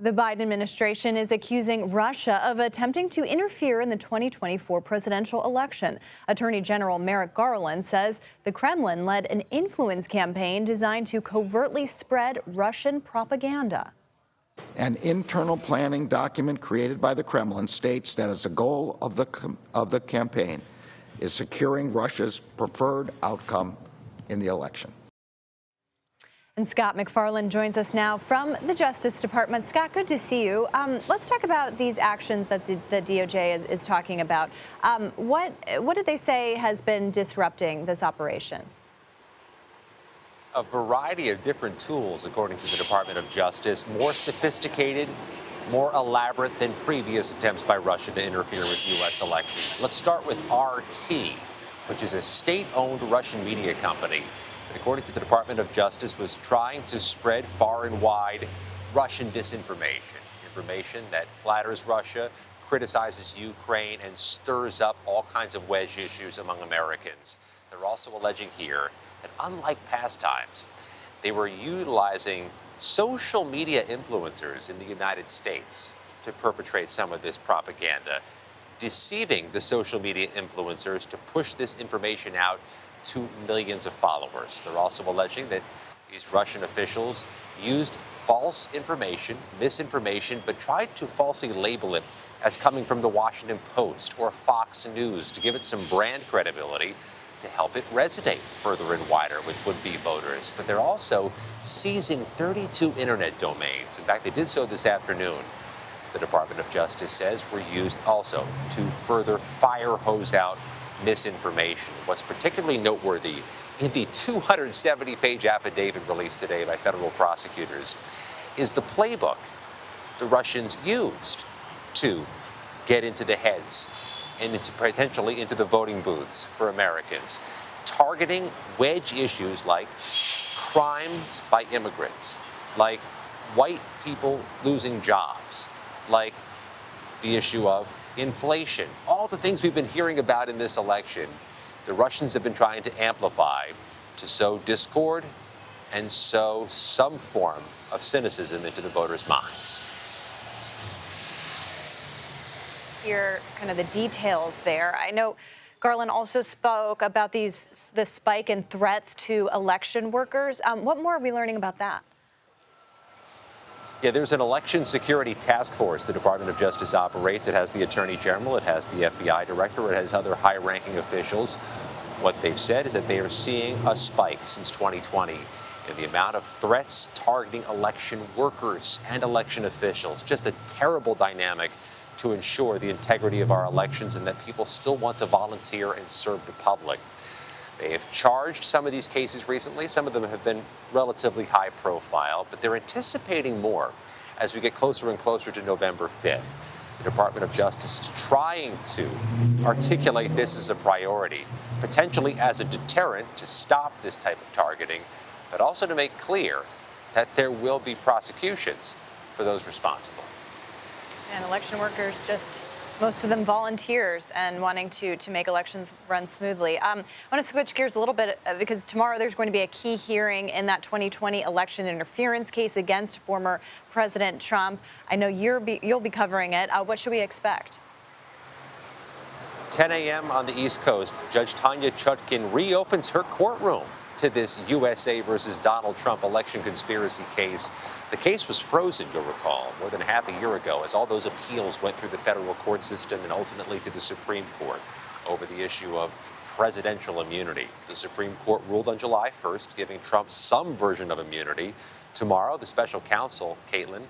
The Biden administration is accusing Russia of attempting to interfere in the 2024 presidential election. Attorney General Merrick Garland says the Kremlin led an influence campaign designed to covertly spread Russian propaganda. An internal planning document created by the Kremlin states that as a goal of the campaign is securing Russia's preferred outcome in the election. And Scott MacFarlane joins us now from the Justice Department. Scott, good to see you. Let's talk about these actions that the DOJ is talking about. What did they say has been disrupting this operation? A variety of different tools, according to the Department of Justice, more sophisticated, more elaborate than previous attempts by Russia to interfere with U.S. elections. Let's start with RT, which is a state-owned Russian media company that, according to the Department of Justice, was trying to spread far and wide Russian disinformation, information that flatters Russia, criticizes Ukraine, and stirs up all kinds of wedge issues among Americans. They're also alleging here that, unlike past times, they were utilizing social media influencers in the United States to perpetrate some of this propaganda, deceiving the social media influencers to push this information out to millions of followers. They're also alleging that these Russian officials used false information, misinformation, but tried to falsely label it as coming from the Washington Post or Fox News to give it some brand credibility to help it resonate further and wider with would-be voters. But they're also seizing 32 internet domains. In fact, they did so this afternoon. The Department of Justice says were used also to further fire hose out misinformation. What's particularly noteworthy in the 270-page affidavit released today by federal prosecutors is the playbook the Russians used to get into the heads and potentially into the voting booths for Americans, targeting wedge issues like crimes by immigrants, like white people losing jobs, like the issue of inflation. All the things we've been hearing about in this election, the Russians have been trying to amplify to sow discord and sow some form of cynicism into the voters' minds. Hear kind of the details there. I know Garland also spoke about the spike in threats to election workers. What more are we learning about that? Yeah, there's an election security task force the Department of Justice operates. It has the Attorney General, it has the FBI Director, it has other high-ranking officials. What they've said is that they are seeing a spike since 2020 in the amount of threats targeting election workers and election officials. Just a terrible dynamic to ensure the integrity of our elections and that people still want to volunteer and serve the public. They have charged some of these cases recently. Some of them have been relatively high profile, but they're anticipating more as we get closer and closer to November 5th. The Department of Justice is trying to articulate this as a priority, potentially as a deterrent to stop this type of targeting, but also to make clear that there will be prosecutions for those responsible. And election workers, just most of them volunteers and wanting to make elections run smoothly. I want to switch gears a little bit because tomorrow there's going to be a key hearing in that 2020 election interference case against former President Trump. I know you'll be covering it. What should we expect? 10 a.m. on the East Coast, Judge Tanya Chutkin reopens her courtroom to this USA versus Donald Trump election conspiracy case. The case was frozen, you'll recall, more than half a year ago as all those appeals went through the federal court system and ultimately to the Supreme Court over the issue of presidential immunity. The Supreme Court ruled on July 1st, giving Trump some version of immunity. Tomorrow, the special counsel, Caitlin,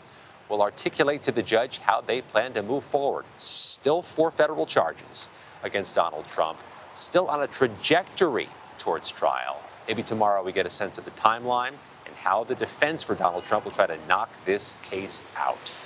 will articulate to the judge how they plan to move forward. Still 4 federal charges against Donald Trump, still on a trajectory towards trial. Maybe tomorrow we get a sense of the timeline and how the defense for Donald Trump will try to knock this case out.